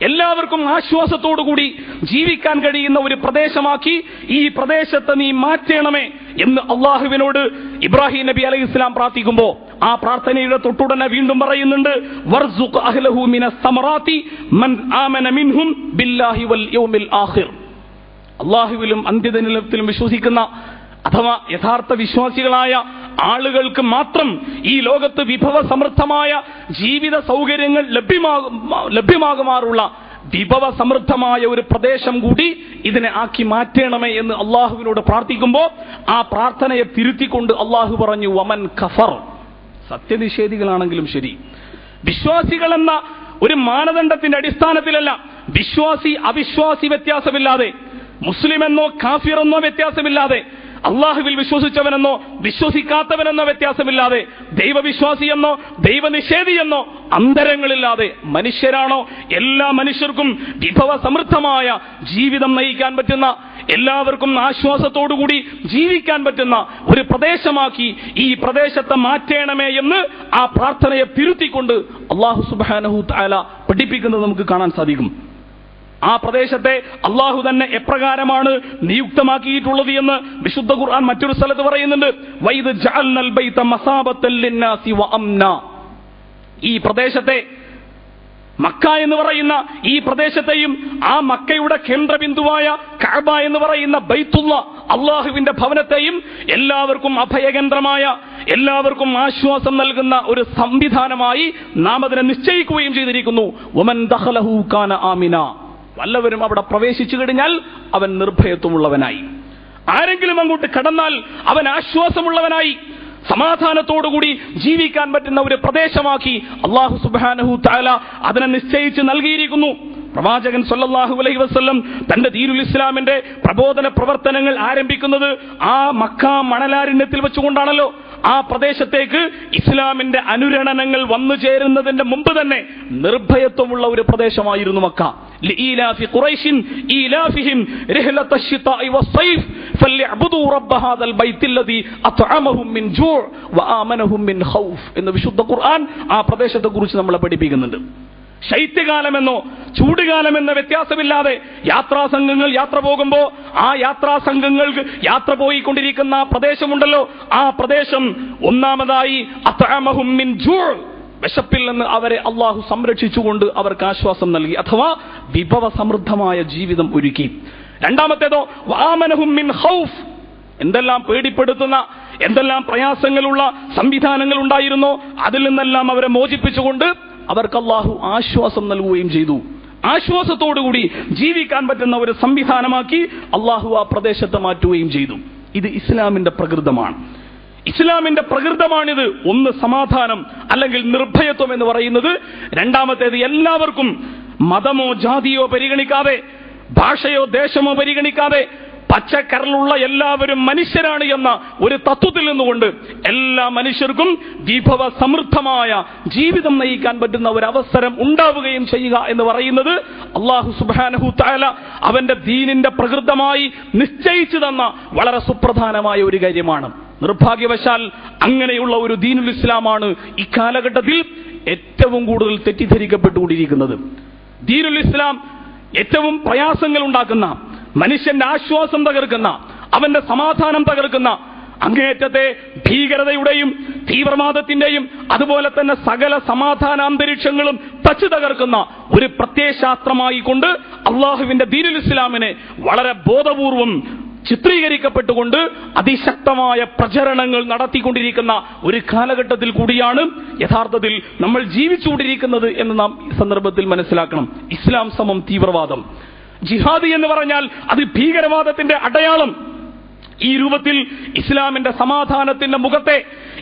എല്ലാവർക്കും ആശ്വാസത്തോടുകൂടി ജീവിക്കാൻ കഴിയുന്ന ഒരു പ്രദേശമാക്കി ഈ പ്രദേശത്തെ നീ മാറ്റണമേ എന്ന് അള്ളാഹുവിനോട് ഇബ്രാഹിം നബി അലൈഹി ഇസ്ലാം പ്രാർത്ഥിക്കുമ്പോൾ ആ പ്രാർത്ഥനയുടെ തൊട്ടുടനെ വീണ്ടും പറയുന്നുണ്ട്, വർസുഖ് അഹ്ലഹു മിനസ് സമറാത്തി മൻ ആമന മിൻഹും ബില്ലാഹി വൽ യൗമിൽ ആഖിർ. അള്ളാഹുവിലും അന്ത്യദിനത്തിലും വിശ്വസിക്കുന്ന അഥവാ യഥാർത്ഥ വിശ്വാസികളായ ആളുകൾക്ക് മാത്രം ഈ ലോകത്ത് വിഭവ സമൃദ്ധമായ ജീവിത സൗകര്യങ്ങൾ ലഭ്യമാകുമാറുള്ള വിഭവ സമൃദ്ധമായ ഒരു പ്രദേശം കൂടി ഇതിനെ ആക്കി മാറ്റണമേ എന്ന് അള്ളാഹുവിനോട് പ്രാർത്ഥിക്കുമ്പോൾ ആ പ്രാർത്ഥനയെ തിരുത്തിക്കൊണ്ട് അള്ളാഹു പറഞ്ഞു, വമൻ കഫർ. സത്യനിഷേധികളാണെങ്കിലും ശരി, വിശ്വാസികൾ എന്ന ഒരു മാനദണ്ഡത്തിന്റെ അടിസ്ഥാനത്തിലല്ല, വിശ്വാസി അവിശ്വാസി വ്യത്യാസമില്ലാതെ, മുസ്ലിം എന്നോ കാഫിർ എന്നോ വ്യത്യാസമില്ലാതെ, അള്ളാഹുവിൽ വിശ്വസിച്ചവനെന്നോ വിശ്വസിക്കാത്തവനെന്നോ വ്യത്യാസമില്ലാതെ, ദൈവവിശ്വാസിയെന്നോ ദൈവനിഷേധിയെന്നോ അന്തരങ്ങളില്ലാതെ മനുഷ്യരാണോ എല്ലാ മനുഷ്യർക്കും വിഭവ സമൃദ്ധമായ ജീവിതം നയിക്കാൻ പറ്റുന്ന, എല്ലാവർക്കും ആശ്വാസത്തോടുകൂടി ജീവിക്കാൻ പറ്റുന്ന ഒരു പ്രദേശമാക്കി ഈ പ്രദേശത്തെ മാറ്റണമേ എന്ന് ആ പ്രാർത്ഥനയെ തിരുത്തിക്കൊണ്ട് അല്ലാഹു സുബ്ഹാനഹു തആല പഠിപ്പിക്കുന്നത് നമുക്ക് കാണാൻ സാധിക്കും. ആ പ്രദേശത്തെ അള്ളാഹു തന്നെ എപ്രകാരമാണ് നിയുക്തമാക്കിയിട്ടുള്ളത് എന്ന് വിശുദ്ധ ഖുർആൻ മറ്റൊരു സ്ഥലത്ത് പറയുന്നുണ്ട്. വൈദ് ജഅൽനൽ ബൈത മസാബത്തൽ ലിന്നാസി വഅംന. ഈ പ്രദേശത്തെ, മക്ക എന്ന് പറയുന്ന ഈ പ്രദേശത്തെയും ആ മക്കയുടെ കേന്ദ്രബിന്ദുവായ കഅബ എന്ന് പറയുന്ന ബൈത്തുള്ള അള്ളാഹുവിന്റെ ഭവനത്തെയും എല്ലാവർക്കും അഭയകേന്ദ്രമായ, എല്ലാവർക്കും ആശ്വാസം നൽകുന്ന ഒരു സംവിധാനമായി നാം അതിനെ നിശ്ചയിക്കുകയും ചെയ്തിരിക്കുന്നു. വമൻ ദഖലഹു കാന ആമിന, വല്ലവരും അവിടെ പ്രവേശിച്ചു കഴിഞ്ഞാൽ അവൻ നിർഭയത്വമുള്ളവനായി. ആരെങ്കിലും അങ്ങോട്ട് കടന്നാൽ അവൻ ആശ്വാസമുള്ളവനായി. സമാധാനത്തോടുകൂടി ജീവിക്കാൻ പറ്റുന്ന ഒരു പ്രദേശമാക്കി അല്ലാഹു സുബ്ഹാനഹു തആല അതിനെ നിശ്ചയിച്ച് നൽകിയിരിക്കുന്നു. പ്രവാചകൻ സല്ലല്ലാഹു അലൈഹി വസല്ലം തന്റെ ദീനുൽ ഇസ്ലാമിന്റെ പ്രബോധന പ്രവർത്തനങ്ങൾ ആരംഭിക്കുന്നത് ആ മക്ക മണലാരണ്യത്തിൽ വെച്ചുകൊണ്ടാണല്ലോ. ആ പ്രദേശത്തേക്ക് ഇസ്ലാമിന്റെ അനുരണനങ്ങൾ വന്നു ചേരുന്നതിന്റെ മുമ്പ് തന്നെ നിർഭയത്വമുള്ള ഒരു പ്രദേശമായിരുന്നു മക്ക. ലീലാഫി ഖുറൈശിൻ ഈലാഫിഹിം റിഹ്ലത്തശ് ശിതാഇ വസ്സൈഫ് ഫല്യഅബ്ദു റബ്ബ ഹാദൽ ബൈത്തില്ലദീ അത്അമഹും മിൻ ജൂഅ് വആമനഹും മിൻ ഖൗഫ് എന്ന് വിശുദ്ധ ഖുർആൻ ആ പ്രദേശത്തെക്കുറിച്ച് നമ്മളെ പഠിപ്പിക്കുന്നുണ്ട്. ശൈത്യകാലമെന്നോ ചൂടുകാലമെന്ന വ്യത്യാസമില്ലാതെ യാത്രാ സംഘങ്ങൾ യാത്ര പോകുമ്പോൾ ആ യാത്രാ സംഘങ്ങൾക്ക് യാത്ര പോയിക്കൊണ്ടിരിക്കുന്ന ആ പ്രദേശമുണ്ടല്ലോ, ആ പ്രദേശം ഒന്നാമതായി അത്അമഹും മിൻ ജൂഅ്, വിശപ്പിൽ നിന്ന് അവരെ അള്ളാഹു സംരക്ഷിച്ചുകൊണ്ട് അവർക്ക് ആശ്വാസം നൽകി, അഥവാ വിഭവ സമൃദ്ധമായ ജീവിതം ഒരുക്കി. രണ്ടാമത്തേതോ വആമനഹും മിൻ ഖൗഫ്, എന്തെല്ലാം പേടിപ്പെടുത്തുന്ന എന്തെല്ലാം പ്രയാസങ്ങളുള്ള സംവിധാനങ്ങൾ ഉണ്ടായിരുന്നോ അതിൽ നിന്നെല്ലാം അവരെ മോചിപ്പിച്ചുകൊണ്ട് അവർക്ക് അള്ളാഹു ആശ്വാസം നൽകുകയും ചെയ്തു. ആശ്വാസത്തോടുകൂടി ജീവിക്കാൻ പറ്റുന്ന ഒരു സംവിധാനമാക്കി അള്ളാഹു ആ പ്രദേശത്തെ മാറ്റുകയും ചെയ്തു. ഇത് ഇസ്ലാമിന്റെ പ്രകൃതമാണ്. ഇസ്ലാമിന്റെ പ്രകൃതമാണിത്. ഒന്ന് സമാധാനം അല്ലെങ്കിൽ നിർഭയത്വം എന്ന് പറയുന്നത്. രണ്ടാമത്തേത് എല്ലാവർക്കും മതമോ ജാതിയോ പരിഗണിക്കാതെ, ഭാഷയോ ദേശമോ പരിഗണിക്കാതെ പച്ചക്കരലുള്ള എല്ലാവരും മനുഷ്യരാണ് എന്ന ഒരു തത്വത്തിൽ നിന്നുകൊണ്ട് എല്ലാ മനുഷ്യർക്കും വിഭവ സമൃദ്ധമായ ജീവിതം നയിക്കാൻ പറ്റുന്ന ഒരു അവസരം ഉണ്ടാവുകയും ചെയ്യുക എന്ന് പറയുന്നത് അല്ലാഹു സുബ്ഹാനഹു തആല അവന്റെ ദീനിന്റെ പ്രകൃതമായി നിശ്ചയിച്ചു തന്ന വളരെ സുപ്രധാനമായ ഒരു കാര്യമാണ്. നിർഭാഗ്യവശാൽ അങ്ങനെയുള്ള ഒരു ദീനുൽ ഇസ്ലാമാണ് ഇക്കാലഘട്ടത്തിൽ ഏറ്റവും കൂടുതൽ തെറ്റിദ്ധരിക്കപ്പെട്ടുകൊണ്ടിരിക്കുന്നത്. ദീനുൽ ഇസ്ലാം ഏറ്റവും പ്രയാസങ്ങൾ ഉണ്ടാക്കുന്ന, മനുഷ്യന്റെ ആശ്വാസം തകർക്കുന്ന, അവന്റെ സമാധാനം തകർക്കുന്ന, അങ്ങേയറ്റത്തെ ഭീകരതയുടെയും തീവ്രവാദത്തിന്റെയും അതുപോലെ തന്നെ സകല സമാധാനാന്തരീക്ഷങ്ങളും തച്ചു തകർക്കുന്ന ഒരു പ്രത്യയശാസ്ത്രമായി കൊണ്ട് അള്ളാഹുവിന്റെ ദീനുൽ ഇസ്ലാമിനെ വളരെ ബോധപൂർവം ചിത്രീകരിക്കപ്പെട്ടുകൊണ്ട് അതിശക്തമായ പ്രചരണങ്ങൾ നടത്തിക്കൊണ്ടിരിക്കുന്ന ഒരു കാലഘട്ടത്തിൽ കൂടിയാണ് യഥാർത്ഥത്തിൽ നമ്മൾ ജീവിച്ചുകൊണ്ടിരിക്കുന്നത് എന്ന് നാം ഈ സന്ദർഭത്തിൽ മനസ്സിലാക്കണം. ഇസ്ലാം സമം തീവ്രവാദം, ജിഹാദി എന്ന് പറഞ്ഞാൽ അത് ഭീകരവാദത്തിന്റെ അടയാളം. ഈ രൂപത്തിൽ ഇസ്ലാമിന്റെ സമാധാനത്തിന്റെ മുഖത്തെ,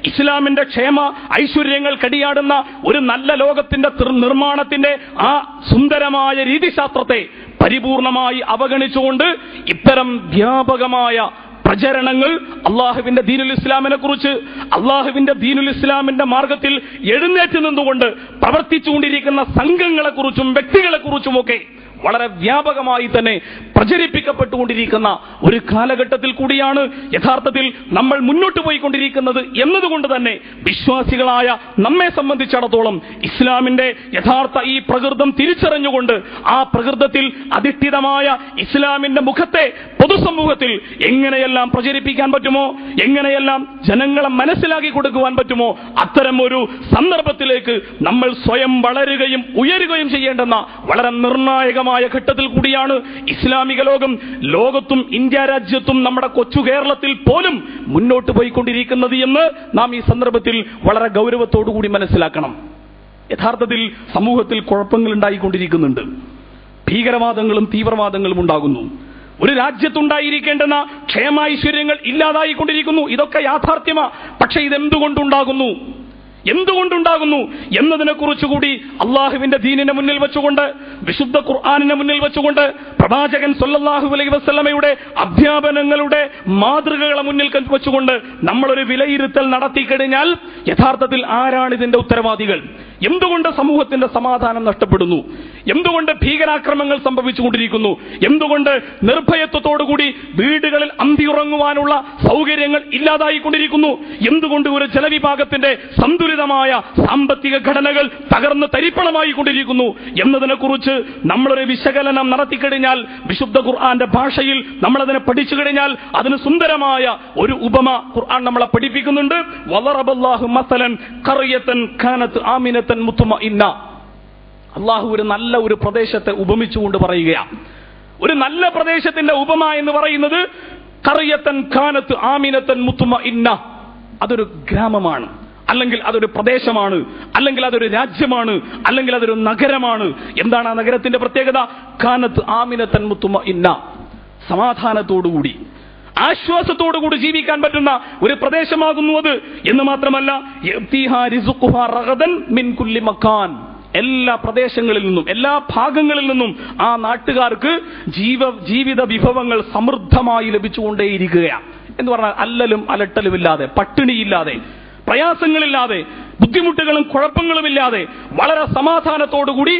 ഇസ്ലാമിന്റെ ക്ഷേമ ഐശ്വര്യങ്ങൾ കടിയാടുന്ന ഒരു നല്ല ലോകത്തിന്റെ നിർമ്മാണത്തിന്റെ ആ സുന്ദരമായ രീതിശാസ്ത്രത്തെ പരിപൂർണമായി അവഗണിച്ചുകൊണ്ട് ഇത്തരം വ്യാപകമായ പ്രചരണങ്ങൾ അള്ളാഹുവിന്റെ ദീനുൽ ഇസ്ലാമിനെ കുറിച്ച്, അള്ളാഹുവിന്റെ ദീനുൽ ഇസ്ലാമിന്റെ മാർഗത്തിൽ എഴുന്നേറ്റ് നിന്നുകൊണ്ട് പ്രവർത്തിച്ചുകൊണ്ടിരിക്കുന്ന സംഘങ്ങളെ കുറിച്ചും വ്യക്തികളെ കുറിച്ചുമൊക്കെ വളരെ വ്യാപകമായി തന്നെ പ്രചരിപ്പിക്കപ്പെട്ടുകൊണ്ടിരിക്കുന്ന ഒരു കാലഘട്ടത്തിൽ കൂടിയാണ് യഥാർത്ഥത്തിൽ നമ്മൾ മുന്നോട്ട് പോയിക്കൊണ്ടിരിക്കുന്നത് എന്നതുകൊണ്ട് തന്നെ വിശ്വാസികളായ നമ്മെ സംബന്ധിച്ചിടത്തോളം ഇസ്ലാമിന്റെ യഥാർത്ഥ ഈ പ്രകൃതം തിരിച്ചറിഞ്ഞുകൊണ്ട് ആ പ്രകൃതത്തിൽ അധിഷ്ഠിതമായ ഇസ്ലാമിന്റെ മുഖത്തെ പൊതുസമൂഹത്തിൽ എങ്ങനെയെല്ലാം പ്രചരിപ്പിക്കാൻ പറ്റുമോ, എങ്ങനെയെല്ലാം ജനങ്ങളെ മനസ്സിലാക്കി കൊടുക്കുവാൻ പറ്റുമോ, അത്തരം ഒരു സന്ദർഭത്തിലേക്ക് നമ്മൾ സ്വയം വളരുകയും ഉയരുകയും ചെയ്യേണ്ടെന്ന വളരെ നിർണായകമായ ഘട്ടത്തിൽ കൂടിയാണ് ഇസ്ലാമിക ലോകം ലോകത്തും ഇന്ത്യ രാജ്യത്തും നമ്മുടെ കൊച്ചു കേരളത്തിൽ പോലും മുന്നോട്ട് പോയിക്കൊണ്ടിരിക്കുന്നത് എന്ന് നാം ഈ സന്ദർഭത്തിൽ വളരെ ഗൗരവത്തോടുകൂടി മനസ്സിലാക്കണം. യഥാർത്ഥത്തിൽ സമൂഹത്തിൽ കുഴപ്പങ്ങൾ ഉണ്ടായിക്കൊണ്ടിരിക്കുന്നുണ്ട്. ഭീകരവാദങ്ങളും തീവ്രവാദങ്ങളും ഉണ്ടാകുന്നു. ഒരു രാജ്യത്തുണ്ടായിരിക്കേണ്ടുന്ന ക്ഷേമൈശ്വര്യങ്ങൾ ഇല്ലാതായിക്കൊണ്ടിരിക്കുന്നു. ഇതൊക്കെ യാഥാർത്ഥ്യമാണ്. പക്ഷെ ഇതെന്തുകൊണ്ടുണ്ടാകുന്നു എന്നതിനെ കുറിച്ചുകൂടി അള്ളാഹുവിന്റെ ദീനിനെ മുന്നിൽ വെച്ചുകൊണ്ട്, വിശുദ്ധ ഖുർആനിനെ മുന്നിൽ വെച്ചുകൊണ്ട്, പ്രവാചകൻ സല്ലല്ലാഹു അലൈഹി വസല്ലമയുടെ അധ്യാപനങ്ങളുടെ മാതൃകകളെ മുന്നിൽ വെച്ചുകൊണ്ട് നമ്മളൊരു വിലയിരുത്തൽ നടത്തിക്കഴിഞ്ഞാൽ യഥാർത്ഥത്തിൽ ആരാണ് ഇതിന്റെ ഉത്തരവാദികൾ? എന്തുകൊണ്ട് സമൂഹത്തിന്റെ സമാധാനം നഷ്ടപ്പെടുന്നു? എന്തുകൊണ്ട് ഭീകരാക്രമങ്ങൾ സംഭവിച്ചുകൊണ്ടിരിക്കുന്നു? എന്തുകൊണ്ട് നിർഭയത്വത്തോടുകൂടി വീടുകളിൽ അന്തിയുറങ്ങുവാനുള്ള സൗകര്യങ്ങൾ ഇല്ലാതായിക്കൊണ്ടിരിക്കുന്നു? എന്തുകൊണ്ട് ഒരു ജനവിഭാഗത്തിന്റെ സന്തുലിതമായ സാമ്പത്തിക ഘടനകൾ തകർന്ന് തരിപ്പണമായി കൊണ്ടിരിക്കുന്നു എന്നതിനെക്കുറിച്ച് നമ്മളൊരു വിശകലനം നടത്തിക്കഴിഞ്ഞാൽ, വിശുദ്ധ ഖുർആന്റെ ഭാഷയിൽ നമ്മളതിനെ പഠിച്ചു കഴിഞ്ഞാൽ അതിന് സുന്ദരമായ ഒരു ഉപമ ഖുർആൻ നമ്മളെ പഠിപ്പിക്കുന്നുണ്ട്. വളറബല്ലാഹു മസലൻ ഖറിയതൻ കാനത് ആമിനതൻ മുത്മഇന്ന. അള്ളാഹു ഒരു നല്ല ഒരു പ്രദേശത്തെ ഉപമിച്ചുകൊണ്ട് പറയുകയാണ്. ഒരു നല്ല പ്രദേശത്തിന്റെ ഉപമ എന്ന് പറയുന്നത് ഖറിയതൻ കാനത് ആമിനതൻ മുത്മഇന്ന, അതൊരു ഗ്രാമമാണ്, അല്ലെങ്കിൽ അതൊരു പ്രദേശമാണ്, അല്ലെങ്കിൽ അതൊരു രാജ്യമാണ്, അല്ലെങ്കിൽ അതൊരു നഗരമാണ്. എന്താണ് ആ നഗരത്തിന്റെ പ്രത്യേകത? കാനത്ത് ആമിനത്തൻ മുത്തുമഇന്ന, സമാധാനത്തോടുകൂടി ആശ്വാസത്തോടുകൂടി ജീവിക്കാൻ പറ്റുന്ന ഒരു പ്രദേശമാകുന്നു അത്. എന്ന് മാത്രമല്ല, യഅ്തിഹാ റിസ്ഖുഹാ റഗദൻ മിൻ കുല്ലി മക്കാൻ, എല്ലാ പ്രദേശങ്ങളിൽ നിന്നും, എല്ലാ ഭാഗങ്ങളിൽ നിന്നും ആ നാട്ടുകാർക്ക് ജീവിത വിഭവങ്ങൾ സമൃദ്ധമായി ലഭിച്ചുകൊണ്ടേയിരിക്കുകയാണ്. എന്ന് പറഞ്ഞാൽ അല്ലലും അലട്ടലുമില്ലാതെ, പട്ടിണിയില്ലാതെ, പ്രയാസങ്ങളില്ലാതെ, ബുദ്ധിമുട്ടുകളും കുഴപ്പങ്ങളുമില്ലാതെ വളരെ സമാധാനത്തോടുകൂടി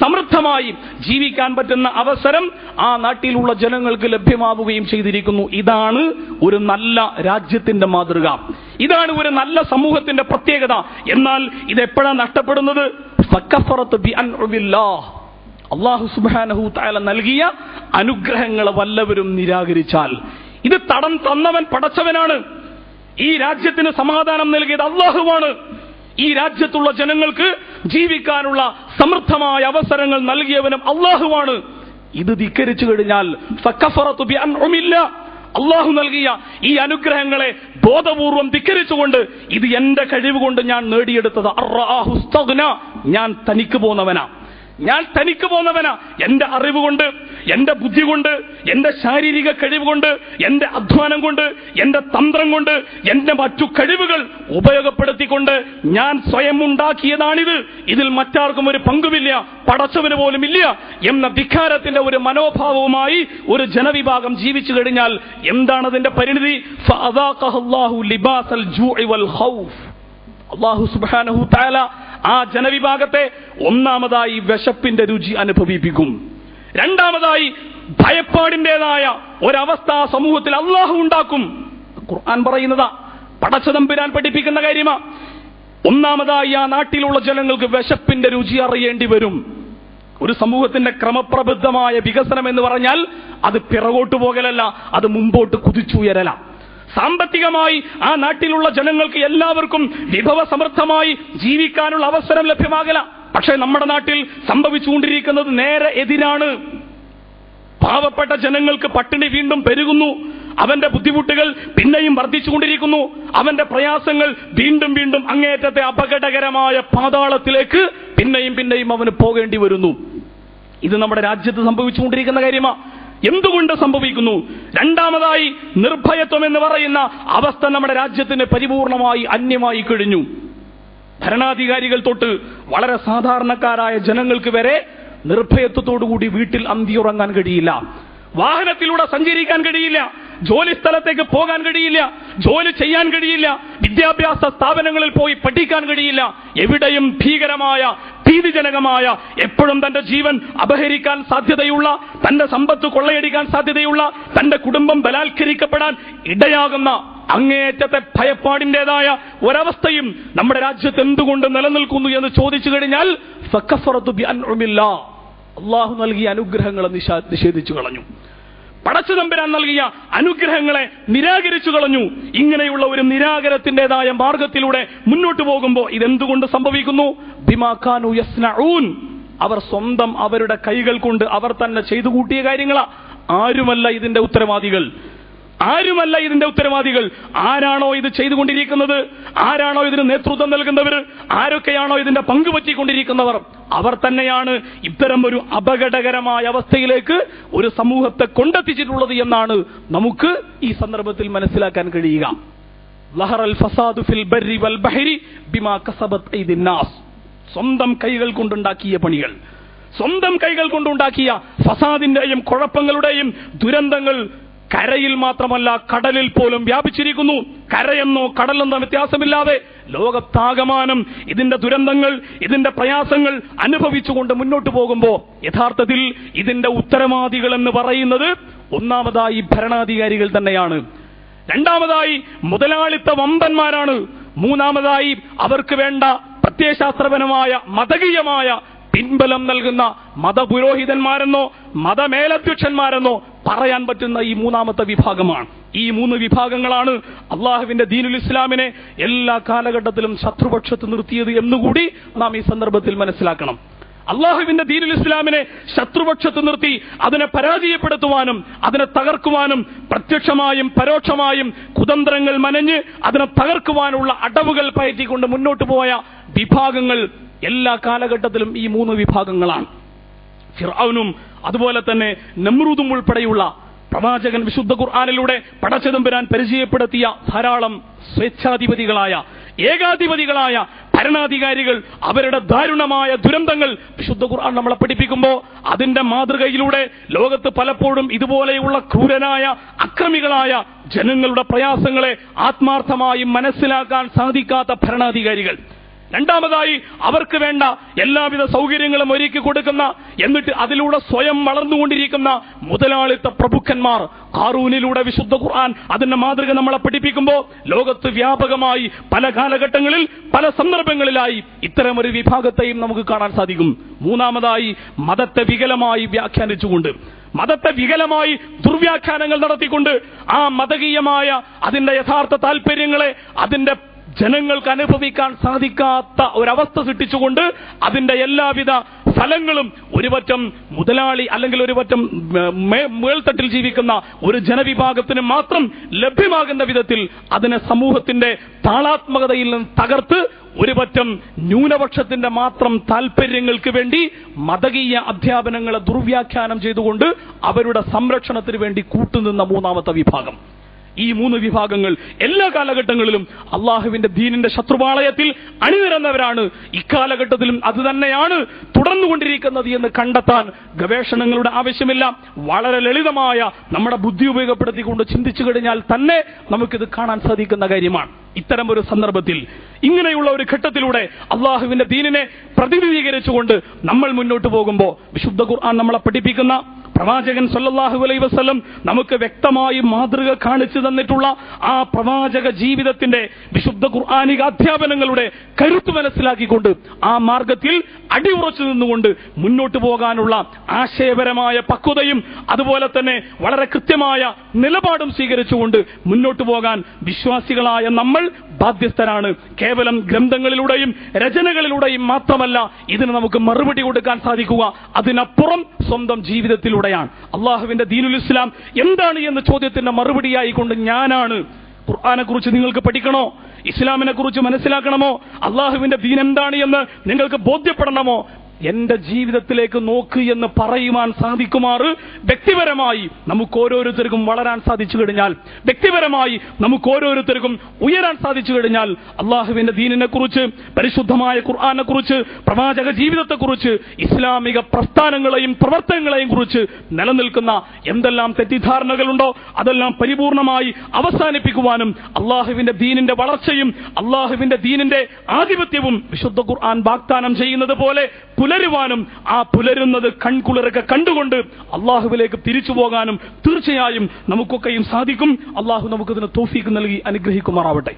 സമൃദ്ധമായി ജീവിക്കാൻ പറ്റുന്ന അവസരം ആ നാട്ടിലുള്ള ജനങ്ങൾക്ക് ലഭ്യമാവുകയും ചെയ്തിരിക്കുന്നു. ഇതാണ് ഒരു നല്ല രാജ്യത്തിന്റെ മാതൃക, ഇതാണ് ഒരു നല്ല സമൂഹത്തിന്റെ പ്രത്യേകത. എന്നാൽ ഇതെപ്പോഴാണ് നഷ്ടപ്പെടുന്നത്? അല്ലാഹു സുബ്ഹാനഹു തആല നൽകിയ അനുഗ്രഹങ്ങളെ വല്ലവരും നിരാകരിച്ചാൽ. ഇത് തന്നവൻ പടച്ചവനാണ്. ഈ രാജ്യത്തിന് സമാധാനം നൽകിയത് അല്ലാഹുവാണ്. ഈ രാജ്യത്തുള്ള ജനങ്ങൾക്ക് ജീവിക്കാനുള്ള സമൃദ്ധമായ അവസരങ്ങൾ നൽകിയവനും അല്ലാഹുവാണ്. ഇത് ധിക്കരിച്ചു കഴിഞ്ഞാൽ ഫകഫറതു ബിഅൻഉമില്ലാ, അല്ലാഹു നൽകിയ ഈ അനുഗ്രഹങ്ങളെ ബോധപൂർവം ധിക്കരിച്ചുകൊണ്ട് ഇത് എന്റെ കഴിവ് കൊണ്ട് ഞാൻ നേടിയെടുത്തത്, ഞാൻ തനിക്ക് പോന്നവനാ, ഞാൻ തനിക്ക് പോന്നവനാ, എന്റെ അറിവ് കൊണ്ട്, എന്റെ ബുദ്ധി കൊണ്ട്, എന്റെ ശാരീരിക കഴിവ് കൊണ്ട്, എന്റെ അധ്വാനം കൊണ്ട്, എന്റെ തന്ത്രം കൊണ്ട്, എന്റെ മറ്റു കഴിവുകൾ ഉപയോഗപ്പെടുത്തിക്കൊണ്ട് ഞാൻ സ്വയം ഉണ്ടാക്കിയതാണിത്, ഇതിൽ മറ്റാർക്കും ഒരു പങ്കുമില്ല, പടച്ചവന് പോലും ഇല്ല എന്ന ധിക്കാരത്തിന്റെ ഒരു മനോഭാവവുമായി ഒരു ജനവിഭാഗം ജീവിച്ചു കഴിഞ്ഞാൽ എന്താണ് അതിന്റെ പരിണിതി? ഫഅദാഖഹുല്ലാഹു ലിബാസൽ ജൂഇ വൽ ഖൗഫ്. അല്ലാഹു സുബ്ഹാനഹു തആല ആ ജനവിഭാഗത്തെ ഒന്നാമതായി വിശപ്പിന്റെ രുചി അനുഭവിപ്പിക്കും. രണ്ടാമതായി ഭയപ്പാടിന്റേതായ ഒരവസ്ഥ സമൂഹത്തിൽ അല്ലാഹു ഉണ്ടാക്കും. ഖുർആൻ പറയുന്നതാ, പടച്ചതമ്പുരാൻ പഠിപ്പിക്കുന്ന കാര്യമാ. ഒന്നാമതായി ആ നാട്ടിലുള്ള ജനങ്ങൾക്ക് വിശപ്പിന്റെ രുചി അറിയേണ്ടി വരും. ഒരു സമൂഹത്തിന്റെ ക്രമപ്രബുദ്ധമായ വികസനം എന്ന് പറഞ്ഞാൽ അത് പിറകോട്ട് പോകലല്ല, അത് മുമ്പോട്ട് കുതിച്ചുയരല. സാമ്പത്തികമായി ആ നാട്ടിലുള്ള ജനങ്ങൾക്ക് എല്ലാവർക്കും വിഭവസമൃദ്ധമായി ജീവിക്കാനുള്ള അവസരം ലഭ്യമാകല. പക്ഷേ നമ്മുടെ നാട്ടിൽ സംഭവിച്ചുകൊണ്ടിരിക്കുന്നത് നേരെ എതിരാണ്. പാവപ്പെട്ട ജനങ്ങൾക്ക് പട്ടിണി വീണ്ടും പെരുകുന്നു, അവന്റെ ബുദ്ധിമുട്ടുകൾ പിന്നെയും വർദ്ധിച്ചുകൊണ്ടിരിക്കുന്നു, അവന്റെ പ്രയാസങ്ങൾ വീണ്ടും വീണ്ടും അങ്ങേയറ്റത്തെ അപകടകരമായ പാതാളത്തിലേക്ക് പിന്നെയും അവന് പോകേണ്ടി വരുന്നു. ഇത് നമ്മുടെ രാജ്യത്ത് സംഭവിച്ചുകൊണ്ടിരിക്കുന്ന കാര്യമാണ്. എന്തുകൊണ്ട് സംഭവിക്കുന്നു? രണ്ടാമതായി നിർഭയത്വം എന്ന് പറയുന്ന അവസ്ഥ നമ്മുടെ രാജ്യത്തിന് പരിപൂർണമായി അന്യമായി കഴിഞ്ഞു. ഭരണാധികാരികൾ തൊട്ട് വളരെ സാധാരണക്കാരായ ജനങ്ങൾക്ക് വരെ നിർഭയത്വത്തോടുകൂടി വീട്ടിൽ അന്തിയുറങ്ങാൻ കഴിയില്ല, വാഹനത്തിലൂടെ സഞ്ചരിക്കാൻ കഴിയില്ല, ജോലി സ്ഥലത്തേക്ക് പോകാൻ കഴിയില്ല, ജോലി ചെയ്യാൻ കഴിയില്ല, വിദ്യാഭ്യാസ സ്ഥാപനങ്ങളിൽ പോയി പഠിക്കാൻ കഴിയില്ല. എവിടെയും ഭീകരമായ, ഭീതിജനകമായ, എപ്പോഴും തന്റെ ജീവൻ അപഹരിക്കാൻ സാധ്യതയുള്ള, തന്റെ സമ്പത്ത് കൊള്ളയടിക്കാൻ സാധ്യതയുള്ള, തന്റെ കുടുംബം ബലാത്കരിക്കപ്പെടാൻ ഇടയാകുന്ന അങ്ങേയറ്റത്തെ ഭയപ്പാടിന്റേതായ ഒരവസ്ഥയും നമ്മുടെ രാജ്യത്ത് എന്തുകൊണ്ട് നിലനിൽക്കുന്നു എന്ന് ചോദിച്ചു കഴിഞ്ഞാൽ ഫകഫറതു ബിഅൻഉമില്ലാ, അല്ലാഹു നൽകിയ അനുഗ്രഹങ്ങളെ നിഷേധിച്ചു കളഞ്ഞു, പടച്ചതമ്പുരാൻ നൽകിയ അനുഗ്രഹങ്ങളെ നിരാകരിച്ചു കളഞ്ഞു. ഇങ്ങനെയുള്ള ഒരു നിരാകരത്തിന്റേതായ മാർഗത്തിലൂടെ മുന്നോട്ട് പോകുമ്പോൾ ഇതെന്തുകൊണ്ട് സംഭവിക്കുന്നു? ബിമാ കാനൂ യസ്നഊൻ, അവർ സ്വന്തം അവരുടെ കൈകൾ കൊണ്ട് അവർ തന്നെ ചെയ്തു കൂട്ടിയ കാര്യങ്ങളാ. ആരുമല്ല ഇതിന്റെ ഉത്തരവാദികൾ, ആരുമല്ല ഇതിന്റെ ഉത്തരവാദികൾ. ആരാണോ ഇത് ചെയ്തുകൊണ്ടിരിക്കുന്നത്, ആരാണോ ഇതിന് നേതൃത്വം നൽകുന്നവർ, ആരൊക്കെയാണോ ഇതിന്റെ പങ്കുപറ്റിക്കൊണ്ടിരിക്കുന്നവർ, അവർ തന്നെയാണ് ഇത്തരം ഒരു അപകടകരമായ അവസ്ഥയിലേക്ക് ഒരു സമൂഹത്തെ കൊണ്ടെത്തിച്ചിട്ടുള്ളത് എന്നാണ് നമുക്ക് ഈ സന്ദർഭത്തിൽ മനസ്സിലാക്കാൻ കഴിയുക. ലഹറൽ ഫസാദു ഫിൽ ബർരി വൽ ബഹരി ബിമാ കസബത് ഐദിൻ നാസ്. സ്വന്തം കൈകൾ കൊണ്ടുണ്ടാക്കിയ പണികൾ, സ്വന്തം കൈകൾ കൊണ്ടുണ്ടാക്കിയ ഫസാദിന്റെയും കുഴപ്പങ്ങളുടെയും ദുരന്തങ്ങൾ കരയിൽ മാത്രമല്ല കടലിൽ പോലും വ്യാപിച്ചിരിക്കുന്നു. കരയെന്നോ കടലെന്നോ വ്യത്യാസമില്ലാതെ ലോകത്താകമാനം ഇതിന്റെ ദുരന്തങ്ങൾ, ഇതിന്റെ പ്രയാസങ്ങൾ അനുഭവിച്ചുകൊണ്ട് മുന്നോട്ട് പോകുമ്പോൾ യഥാർത്ഥത്തിൽ ഇതിന്റെ ഉത്തരവാദികൾ എന്ന് പറയുന്നത് ഒന്നാമതായി ഭരണാധികാരികൾ തന്നെയാണ്, രണ്ടാമതായി മുതലാളിത്ത വമ്പന്മാരാണ്, മൂന്നാമതായി അവർക്ക് വേണ്ട പ്രത്യയശാസ്ത്രപരമായ മതകീയമായ പിൻബലം നൽകുന്ന മതപുരോഹിതന്മാരെന്നോ മതമേലധ്യക്ഷന്മാരെന്നോ പറയാൻ പറ്റുന്ന ഈ മൂന്നാമത്തെ വിഭാഗമാണ്. ഈ മൂന്ന് വിഭാഗങ്ങളാണ് അള്ളാഹുവിന്റെ ദീനുൽ ഇസ്ലാമിനെ എല്ലാ കാലഘട്ടത്തിലും ശത്രുപക്ഷത്ത് നിർത്തിയത് എന്നുകൂടി നാം ഈ സന്ദർഭത്തിൽ മനസ്സിലാക്കണം. അള്ളാഹുവിന്റെ ദീനുൽ ഇസ്ലാമിനെ ശത്രുപക്ഷത്ത് നിർത്തി അതിനെ പരാജയപ്പെടുത്തുവാനും അതിനെ തകർക്കുവാനും പ്രത്യക്ഷമായും പരോക്ഷമായും കുതന്ത്രങ്ങൾ മനഞ്ഞ് അതിനെ തകർക്കുവാനുള്ള അടവുകൾ പയറ്റിക്കൊണ്ട് മുന്നോട്ട് പോയ വിഭാഗങ്ങൾ എല്ലാ കാലഘട്ടത്തിലും ഈ 3 വിഭാഗങ്ങളാണ്. ഫിർഔനും അതുപോലെ തന്നെ നമ്രൂദും ഉൾപ്പെടെയുള്ള പ്രവാചകൻ വിശുദ്ധ ഖുർആനിലൂടെ പടച്ചതമ്പുരാൻ പരിചയപ്പെടുത്തിയ ധാരാളം സ്വേച്ഛാധിപതികളായ ഏകാധിപതികളായ ഭരണാധികാരികൾ, അവരുടെ ദാരുണമായ ദുരന്തങ്ങൾ വിശുദ്ധ ഖുർആൻ നമ്മളെ പഠിപ്പിക്കുമ്പോൾ അതിന്റെ മാതൃകയിലൂടെ ലോകത്ത് പലപ്പോഴും ഇതുപോലെയുള്ള ക്രൂരനായ അക്രമികളായ ജനങ്ങളുടെ പ്രയാസങ്ങളെ ആത്മാർത്ഥമായി മനസ്സിലാക്കാൻ സാധിക്കാത്ത ഭരണാധികാരികൾ, രണ്ടാമതായി അവർക്ക് വേണ്ട എല്ലാവിധ സൗകര്യങ്ങളും ഒരുക്കി കൊടുക്കുന്ന എന്നിട്ട് അതിലൂടെ സ്വയം വളർന്നുകൊണ്ടിരിക്കുന്ന മുതലാളിത്ത പ്രഭുക്കന്മാർ. ഖാറൂനിലൂടെ വിശുദ്ധ ഖുർആൻ അതിന്റെ മാതൃക നമ്മളെ പഠിപ്പിക്കുമ്പോൾ ലോകത്ത് വ്യാപകമായി പല കാലഘട്ടങ്ങളിൽ പല സന്ദർഭങ്ങളിലായി ഇത്തരമൊരു വിഭാഗത്തെയും നമുക്ക് കാണാൻ സാധിക്കും. മൂന്നാമതായി മതത്തെ വികലമായി വ്യാഖ്യാനിച്ചുകൊണ്ട്, മതത്തെ വികലമായി ദുർവ്യാഖ്യാനങ്ങൾ നടത്തിക്കൊണ്ട് ആ മതകീയമായ അതിന്റെ യഥാർത്ഥ താല്പര്യങ്ങളെ അതിന്റെ ജനങ്ങൾക്ക് അനുഭവിക്കാൻ സാധിക്കാത്ത ഒരവസ്ഥ സൃഷ്ടിച്ചുകൊണ്ട് അതിന്റെ എല്ലാവിധ ഫലങ്ങളും ഒരുപറ്റം മുതലാളി അല്ലെങ്കിൽ ഒരുപറ്റം മേൽത്തട്ടിൽ ജീവിക്കുന്ന ഒരു ജനവിഭാഗത്തിന് മാത്രം ലഭ്യമാകുന്ന വിധത്തിൽ അതിനെ സമൂഹത്തിന്റെ താളാത്മകതയിൽ നിന്ന് തകർത്ത് ഒരുപറ്റം ന്യൂനപക്ഷത്തിന്റെ മാത്രം താല്പര്യങ്ങൾക്ക് വേണ്ടി മതകീയ അധ്യാപനങ്ങളെ ദുർവ്യാഖ്യാനം ചെയ്തുകൊണ്ട് അവരുടെ സംരക്ഷണത്തിന് വേണ്ടി കൂട്ടുനിന്ന മൂന്നാമത്തെ വിഭാഗം. ഈ 3 വിഭാഗങ്ങൾ എല്ലാ കാലഘട്ടങ്ങളിലും അള്ളാഹുവിന്റെ ദീനിന്റെ ശത്രുപാളയത്തിൽ അണിനിരന്നവരാണ്. ഇക്കാലഘട്ടത്തിലും അത് തന്നെയാണ് തുടർന്നുകൊണ്ടിരിക്കുന്നത് എന്ന് കണ്ടെത്താൻ ഗവേഷണങ്ങളുടെ ആവശ്യമില്ല. വളരെ ലളിതമായ നമ്മുടെ ബുദ്ധി ഉപയോഗപ്പെടുത്തിക്കൊണ്ട് ചിന്തിച്ചു കഴിഞ്ഞാൽ തന്നെ നമുക്കിത് കാണാൻ സാധിക്കുന്ന കാര്യമാണ്. ഇത്തരം ഒരു സന്ദർഭത്തിൽ ഇങ്ങനെയുള്ള ഒരു ഘട്ടത്തിലൂടെ അള്ളാഹുവിന്റെ ദീനിനെ പ്രതിനിധീകരിച്ചുകൊണ്ട് നമ്മൾ മുന്നോട്ട് പോകുമ്പോൾ വിശുദ്ധ ഖുർആൻ നമ്മളെ പഠിപ്പിക്കുന്ന പ്രവാചകൻ സല്ലല്ലാഹു അലൈഹി വസല്ലം നമുക്ക് വ്യക്തമായി മാതൃക കാണിച്ചു തന്നിട്ടുള്ള ആ പ്രവാചക ജീവിതത്തിന്റെ വിശുദ്ധ ഖുർആനിക അധ്യാപനങ്ങളുടെ കരുത്ത് മനസ്സിലാക്കിക്കൊണ്ട് ആ മാർഗത്തിൽ അടിയുറച്ചു നിന്നുകൊണ്ട് മുന്നോട്ട് പോകാനുള്ള ആശയപരമായ പക്വതയും അതുപോലെ തന്നെ വളരെ കൃത്യമായ നിലപാടും സ്വീകരിച്ചുകൊണ്ട് മുന്നോട്ട് പോകാൻ വിശ്വാസികളായ നമ്മൾ ബാധ്യസ്ഥരാണ്. കേവലം ഗ്രന്ഥങ്ങളിലൂടെയും രചനകളിലൂടെയും മാത്രമല്ല ഇതിന് നമുക്ക് മറുപടി കൊടുക്കാൻ സാധിക്കുക, അതിനപ്പുറം സ്വന്തം ജീവിതത്തിലൂടെയാണ്. അള്ളാഹുവിന്റെ ദീനുൽ ഇസ്ലാം എന്താണ് എന്ന ചോദ്യത്തിന്റെ മറുപടിയായിക്കൊണ്ട് ഞാനാണ്. ഖുർആനെ കുറിച്ച് നിങ്ങൾക്ക് പഠിക്കണോ? ഇസ്ലാമിനെ കുറിച്ച് മനസ്സിലാക്കണമോ? അള്ളാഹുവിന്റെ ദീൻ എന്താണ് എന്ന് നിങ്ങൾക്ക് ബോധ്യപ്പെടണമോ? എന്റെ ജീവിതത്തിലേക്ക് നോക്ക് എന്ന് പറയുവാൻ സാധിക്കുമാറ് വ്യക്തിപരമായി നമുക്ക് ഓരോരുത്തർക്കും വളരാൻ സാധിച്ചു കഴിഞ്ഞാൽ, വ്യക്തിപരമായി നമുക്ക് ഓരോരുത്തർക്കും ഉയരാൻ സാധിച്ചു കഴിഞ്ഞാൽ അള്ളാഹുവിന്റെ ദീനിനെ കുറിച്ച്, പരിശുദ്ധമായ ഖുർആനെ കുറിച്ച്, പ്രവാചക ജീവിതത്തെക്കുറിച്ച്, ഇസ്ലാമിക പ്രസ്ഥാനങ്ങളെയും പ്രവർത്തനങ്ങളെയും കുറിച്ച് നിലനിൽക്കുന്ന എന്തെല്ലാം തെറ്റിദ്ധാരണകളുണ്ടോ അതെല്ലാം പരിപൂർണമായി അവസാനിപ്പിക്കുവാനും അള്ളാഹുവിന്റെ ദീനിന്റെ വളർച്ചയും അള്ളാഹുവിന്റെ ദീനിന്റെ ആധിപത്യവും വിശുദ്ധ ഖുർആൻ വാഗ്ദാനം ചെയ്യുന്നത് പോലെ പുലരുവാനും ആ പുലരുന്നത് കൺകുളിറൊക്കെ കണ്ടുകൊണ്ട് അള്ളാഹുവിലേക്ക് തിരിച്ചു പോകാനും തീർച്ചയായും നമുക്കൊക്കെയും സാധിക്കും. അള്ളാഹു നമുക്കതിന് തൗഫീഖ് നൽകി അനുഗ്രഹിക്കുമാറാവട്ടെ.